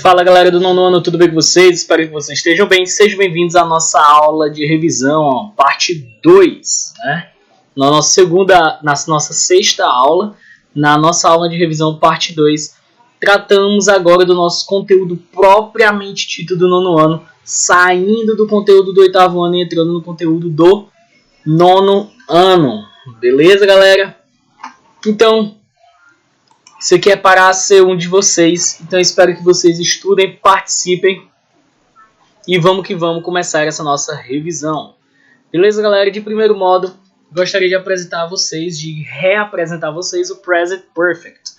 Fala galera do nono ano, tudo bem com vocês? Espero que vocês estejam bem. Sejam bem-vindos à nossa aula de revisão, parte 2, né? Na nossa sexta aula, na nossa aula de revisão parte 2, tratamos agora do nosso conteúdo propriamente dito do nono ano, saindo do conteúdo do oitavo ano e entrando no conteúdo do nono ano. Beleza, galera? Então, isso aqui é para ser um de vocês, então espero que vocês estudem, participem e vamos que vamos começar essa nossa revisão. Beleza, galera? De primeiro modo, gostaria de reapresentar vocês o Present Perfect.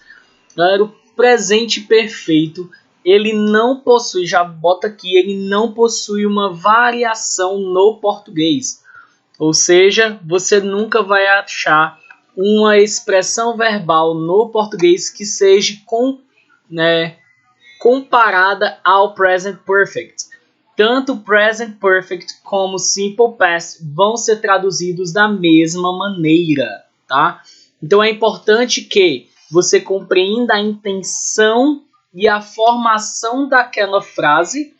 Galera, o presente perfeito, ele não possui, já bota aqui, ele não possui uma variação no português. Ou seja, você nunca vai achar uma expressão verbal no português que seja comparada ao Present Perfect. Tanto Present Perfect como Simple Past vão ser traduzidos da mesma maneira, tá? Então é importante que você compreenda a intenção e a formação daquela frase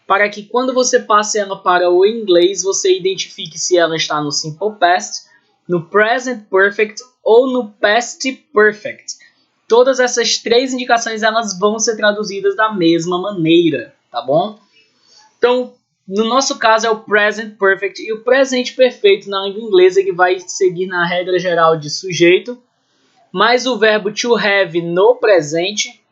para que quando você passe ela para o inglês, você identifique se ela está no Simple Past, no Present Perfect ou no Past Perfect. Todas essas três indicações elas vão ser traduzidas da mesma maneira, tá bom? Então, no nosso caso é o Present Perfect e o presente perfeito na língua inglesa ele vai seguir na regra geral de sujeito, mais o verbo to have no presente.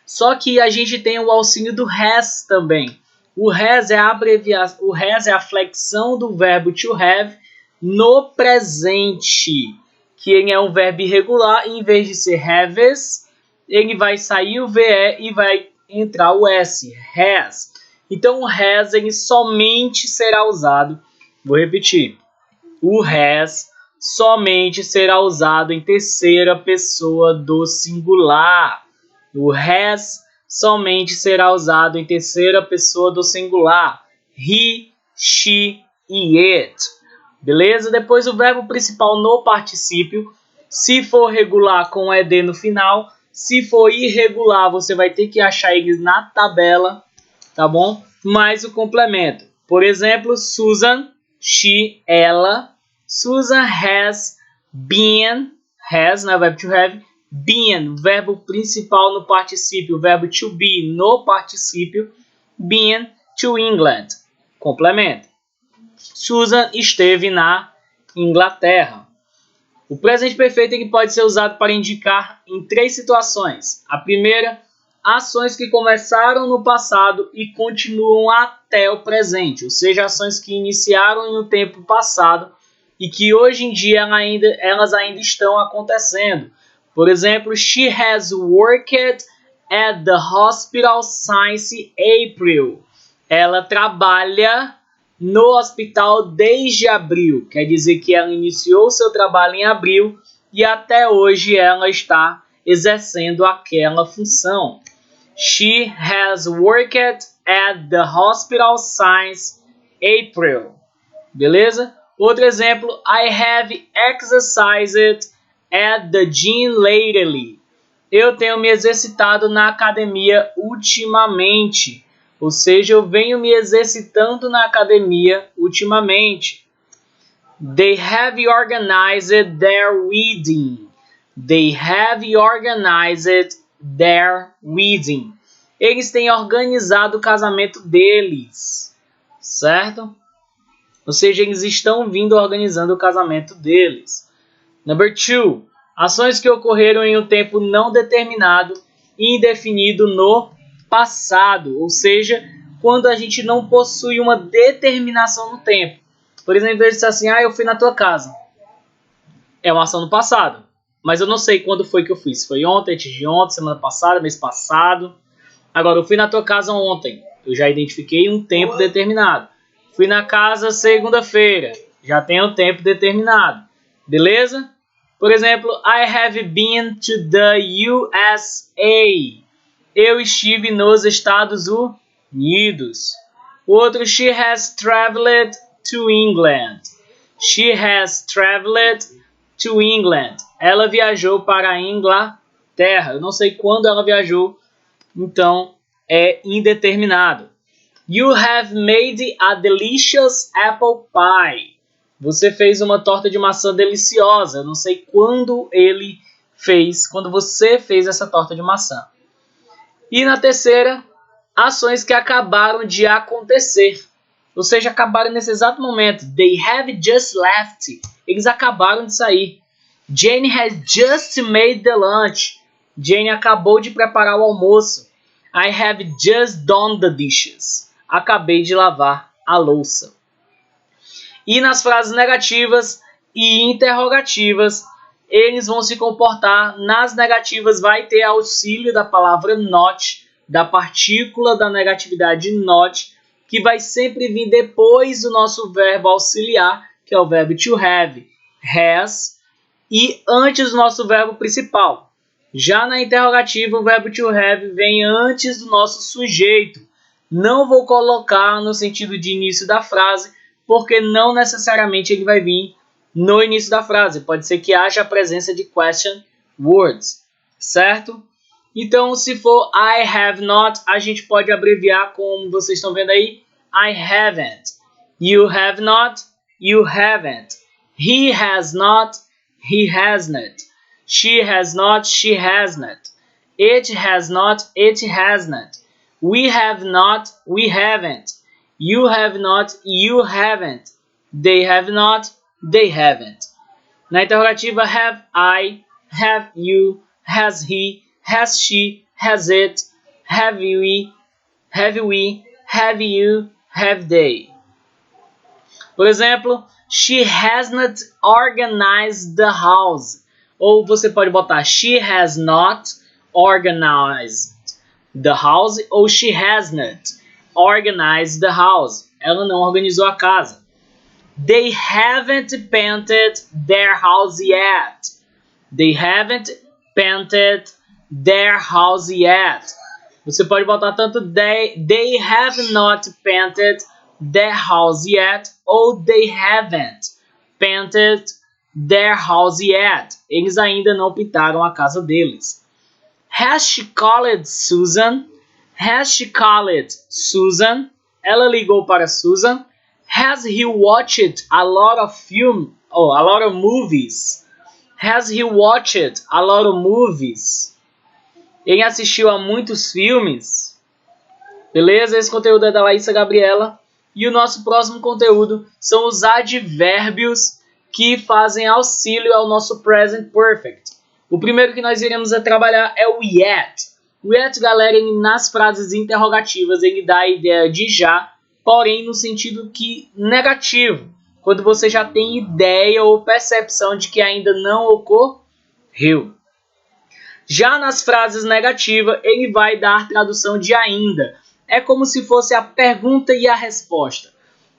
Só que a gente tem o auxílio do has também. O has é a flexão do verbo to have no presente, que ele é um verbo irregular, e em vez de ser haves, ele vai sair o VE e vai entrar o S, has. Então o has ele somente será usado, vou repetir, o has somente será usado em terceira pessoa do singular. O has somente será usado em terceira pessoa do singular. He, she e it. Beleza? Depois o verbo principal no particípio. Se for regular com ed no final. Se for irregular, você vai ter que achar eles na tabela. Tá bom? Mais o complemento. Por exemplo, Susan, she, ela. Susan has been, has, né, verbo to have, been, verbo principal no particípio, verbo to be no particípio, been to England, complemento. Susan esteve na Inglaterra. O presente perfeito ele pode ser usado para indicar em três situações. A primeira, ações que começaram no passado e continuam até o presente, ou seja, ações que iniciaram no tempo passado e que hoje em dia elas ainda estão acontecendo. Por exemplo, she has worked at the hospital since April. Ela trabalha no hospital desde abril. Quer dizer que ela iniciou seu trabalho em abril e até hoje ela está exercendo aquela função. She has worked at the hospital since April. Beleza? Outro exemplo, I have exercised at the gym lately. Eu tenho me exercitado na academia ultimamente. Ou seja, eu venho me exercitando na academia ultimamente. They have organized their wedding. They have organized their wedding. Eles têm organizado o casamento deles. Certo? Ou seja, eles estão vindo organizando o casamento deles. Number 2. Ações que ocorreram em um tempo não determinado e indefinido no passado. Ou seja, quando a gente não possui uma determinação no tempo. Por exemplo, ele disse assim, eu fui na tua casa. É uma ação no passado. Mas eu não sei quando foi que eu fui. Se foi ontem, antes de ontem, semana passada, mês passado. Agora, eu fui na tua casa ontem. Eu já identifiquei um tempo determinado. Fui na casa segunda-feira. Já tem um tempo determinado. Beleza? Por exemplo, I have been to the USA. Eu estive nos Estados Unidos. O outro, she has traveled to England. She has traveled to England. Ela viajou para a Inglaterra. Eu não sei quando ela viajou. Então, é indeterminado. You have made a delicious apple pie. Você fez uma torta de maçã deliciosa. Eu não sei quando quando você fez essa torta de maçã. E na terceira, ações que acabaram de acontecer. Ou seja, acabaram nesse exato momento. They have just left. Eles acabaram de sair. Jane has just made the lunch. Jane acabou de preparar o almoço. I have just done the dishes. Acabei de lavar a louça. E nas frases negativas e interrogativas, eles vão se comportar. Nas negativas vai ter auxílio da palavra not, da partícula da negatividade not, que vai sempre vir depois do nosso verbo auxiliar, que é o verbo to have, has, e antes do nosso verbo principal. Já na interrogativa, o verbo to have vem antes do nosso sujeito. Não vou colocar no sentido de início da frase, porque não necessariamente ele vai vir no início da frase. Pode ser que haja a presença de question words, certo? Então, se for I have not, a gente pode abreviar como vocês estão vendo aí. I haven't. You have not. You haven't. He has not. He hasn't. She has not. She hasn't. It has not. It hasn't. We have not. We haven't. You have not. You haven't. They have not. They haven't. Na interrogativa, have I, have you, has he, has she, has it, have we, have you, have they. Por exemplo, she hasn't organized the house. Ou você pode botar she has not organized the house, ou she hasn't organized the house. Ela não organizou a casa. They haven't painted their house yet. They haven't painted their house yet. Você pode botar tanto they have not painted their house yet, ou they haven't painted their house yet. Eles ainda não pintaram a casa deles. Has she called Susan? Has she called Susan? Ela ligou para Susan. Has he watched a lot of movies? Has he watched a lot of movies? Ele assistiu a muitos filmes. Beleza? Esse conteúdo é da Laísa Gabriela. E o nosso próximo conteúdo são os advérbios que fazem auxílio ao nosso present perfect. O primeiro que nós iremos trabalhar é o yet. O yet, galera, nas frases interrogativas, ele dá a ideia de já, porém no sentido que negativo, quando você já tem ideia ou percepção de que ainda não ocorreu. Já nas frases negativas, ele vai dar tradução de ainda. É como se fosse a pergunta e a resposta.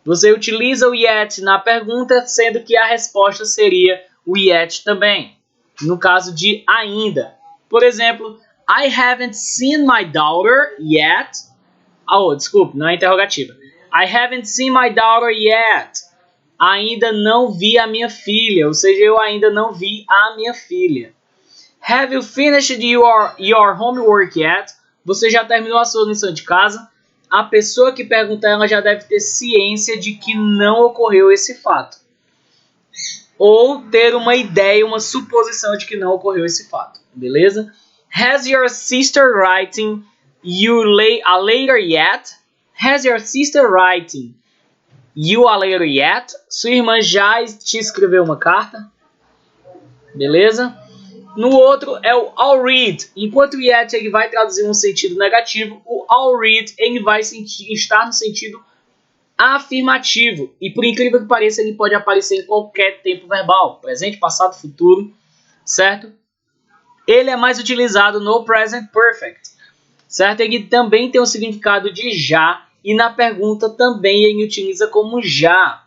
Você utiliza o yet na pergunta, sendo que a resposta seria o yet também. No caso de ainda. Por exemplo, I haven't seen my daughter yet. Desculpe, não é interrogativa. I haven't seen my daughter yet. Ainda não vi a minha filha. Ou seja, eu ainda não vi a minha filha. Have you finished your homework yet? Você já terminou a sua lição de casa? A pessoa que pergunta, ela já deve ter ciência de que não ocorreu esse fato. Ou ter uma ideia, uma suposição de que não ocorreu esse fato. Beleza? Has your sister writing you a letter yet? Has your sister writing you a letter yet? Sua irmã já te escreveu uma carta? Beleza? No outro é o I'll read. Enquanto o yet ele vai traduzir um sentido negativo, o I'll read ele vai estar no sentido afirmativo. E por incrível que pareça, ele pode aparecer em qualquer tempo verbal. Presente, passado, futuro. Certo? Ele é mais utilizado no present perfect. Certo? Ele também tem um significado de já. E na pergunta também ele utiliza como já.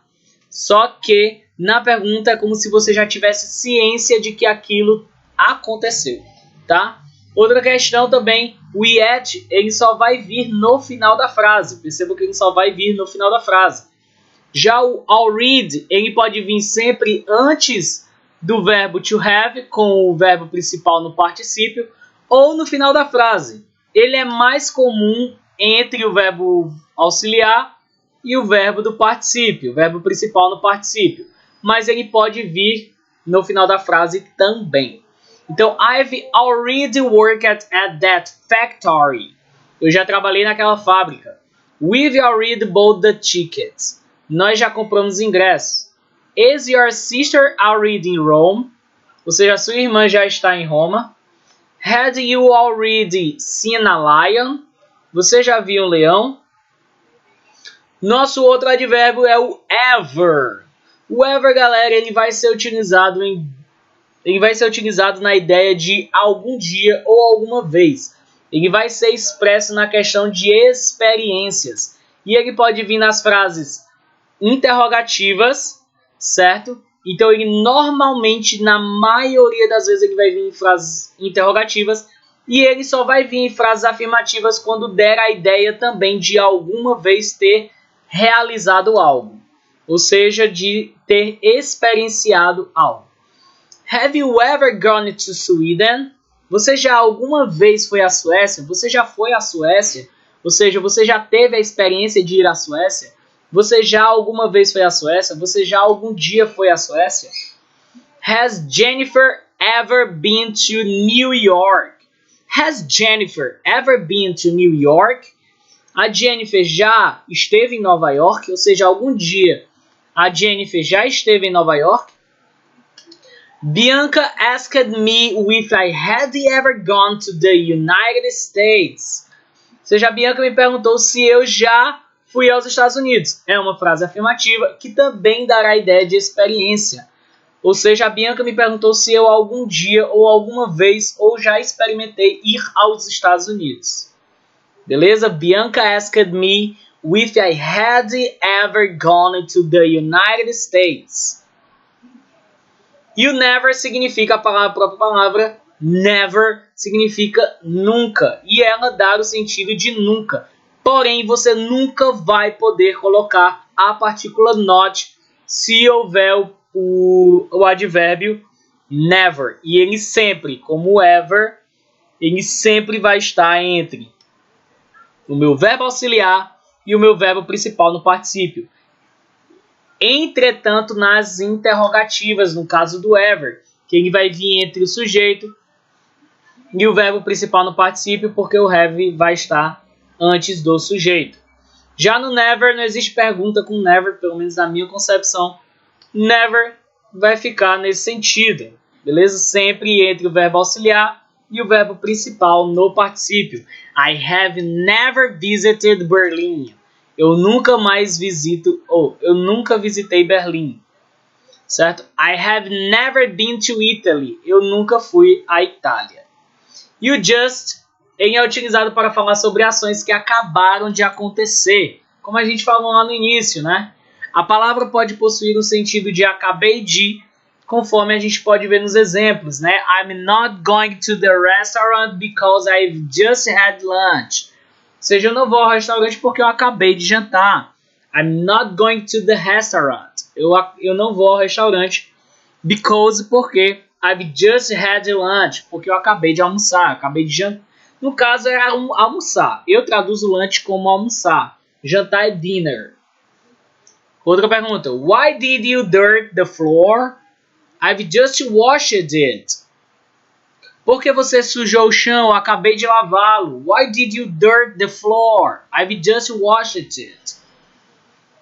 Só que na pergunta é como se você já tivesse ciência de que aquilo aconteceu, tá? Outra questão também, o yet, ele só vai vir no final da frase. Perceba que ele só vai vir no final da frase. Já o I'll read, ele pode vir sempre antes do verbo to have, com o verbo principal no particípio, ou no final da frase. ele é mais comum entre o verbo auxiliar e o verbo do particípio, o verbo principal no particípio, mas ele pode vir no final da frase também. Então, I've already worked at that factory. Eu já trabalhei naquela fábrica. We've already bought the tickets. Nós já compramos ingressos. Is your sister already in Rome? Ou seja, sua irmã já está em Roma. Had you already seen a lion? Você já viu um leão? Nosso outro advérbio é o ever. O ever, galera, ele vai ser utilizado na ideia de algum dia ou alguma vez. Ele vai ser expresso na questão de experiências. E ele pode vir nas frases interrogativas, certo? Então ele normalmente, na maioria das vezes, ele vai vir em frases interrogativas. E ele só vai vir em frases afirmativas quando der a ideia também de alguma vez ter realizado algo. Ou seja, de ter experienciado algo. Have you ever gone to Sweden? Você já alguma vez foi à Suécia? Você já foi à Suécia? Ou seja, você já teve a experiência de ir à Suécia? Você já alguma vez foi à Suécia? Você já algum dia foi à Suécia? Has Jennifer ever been to New York? Has Jennifer ever been to New York? A Jennifer já esteve em Nova York? Ou seja, algum dia a Jennifer já esteve em Nova York? Bianca asked me if I had ever gone to the United States. Ou seja, a Bianca me perguntou se eu já fui aos Estados Unidos. É uma frase afirmativa que também dará a ideia de experiência. Ou seja, a Bianca me perguntou se eu algum dia ou alguma vez ou já experimentei ir aos Estados Unidos. Beleza? Bianca asked me if I had ever gone to the United States. E o never significa a própria palavra. Never significa nunca. E ela dá o sentido de nunca. Porém, você nunca vai poder colocar a partícula not se houver o advérbio never. E ele sempre, como ever, ele sempre vai estar entre o meu verbo auxiliar e o meu verbo principal no particípio. Entretanto, nas interrogativas, no caso do ever, que ele vai vir entre o sujeito e o verbo principal no particípio, porque o have vai estar antes do sujeito. Já no never, não existe pergunta com never, pelo menos na minha concepção. Never vai ficar nesse sentido, beleza? Sempre entre o verbo auxiliar e o verbo principal no particípio. I have never visited Berlin. Eu nunca visitei Berlim, certo? I have never been to Italy. Eu nunca fui à Itália. E o just, ele é utilizado para falar sobre ações que acabaram de acontecer, como a gente falou lá no início, né? A palavra pode possuir um sentido de acabei de, conforme a gente pode ver nos exemplos, né? I'm not going to the restaurant because I've just had lunch. Ou seja, eu não vou ao restaurante porque eu acabei de jantar. I'm not going to the restaurant. Eu não vou ao restaurante because, porque I've just had lunch. Porque eu acabei de almoçar, acabei de jantar. No caso, é almoçar. Eu traduzo lunch como almoçar. Jantar é dinner. Outra pergunta. Why did you dirt the floor? I've just washed it. Por que você sujou o chão? Eu acabei de lavá-lo. Why did you dirt the floor? I've just washed it.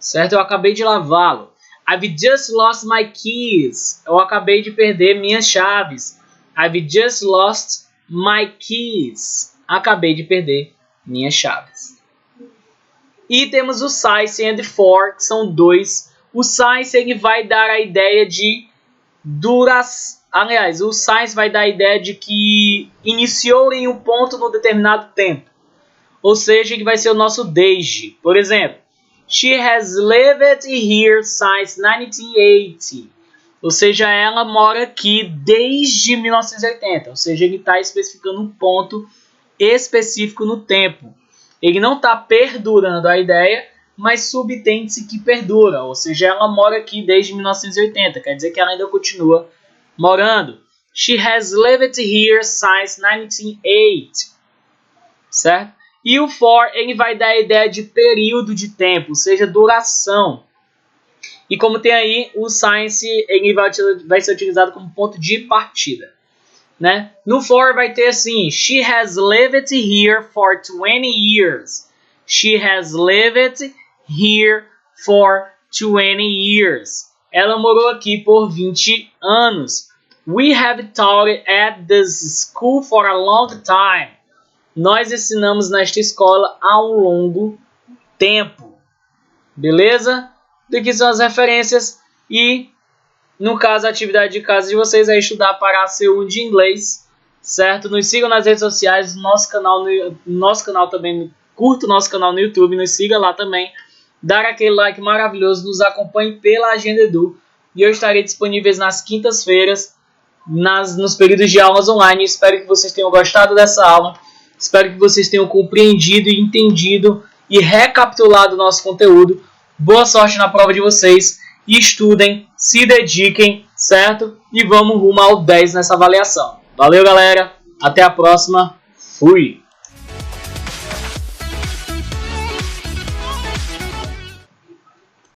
Certo? Eu acabei de lavá-lo. I've just lost my keys. Eu acabei de perder minhas chaves. I've just lost my keys. Acabei de perder minhas chaves. E temos o since and for, que são dois. O since ele vai dar a ideia de duração. Aliás, o since vai dar a ideia de que iniciou em um ponto no determinado tempo. Ou seja, que vai ser o nosso desde. Por exemplo, she has lived here since 1980. Ou seja, ela mora aqui desde 1980. Ou seja, ele está especificando um ponto específico no tempo. Ele não está perdurando a ideia, mas subtende-se que perdura. Ou seja, ela mora aqui desde 1980. Quer dizer que ela ainda continua morando. She has lived here since 1980. certo? E o for, ele vai dar a ideia de período de tempo, ou seja, duração. E como tem aí, o science ele vai ser utilizado como ponto de partida, né? No for vai ter assim, she has lived here for 20 years. She has lived here for 20 years. Ela morou aqui por 20 anos. We have taught at this school for a long time. Nós ensinamos nesta escola há um longo tempo. Beleza? Aqui são as referências e, no caso, a atividade de casa de vocês é estudar para a C1 de inglês, certo? Nos sigam nas redes sociais, nosso canal também, curta o nosso canal no YouTube, nos siga lá também, dar aquele like maravilhoso, nos acompanhe pela Agenda Edu e eu estarei disponível nas quintas-feiras, nos períodos de aulas online. Espero que vocês tenham gostado dessa aula, espero que vocês tenham compreendido e entendido e recapitulado o nosso conteúdo. Boa sorte na prova de vocês e estudem, se dediquem, certo? E vamos rumo ao 10 nessa avaliação. Valeu, galera. Até a próxima. Fui!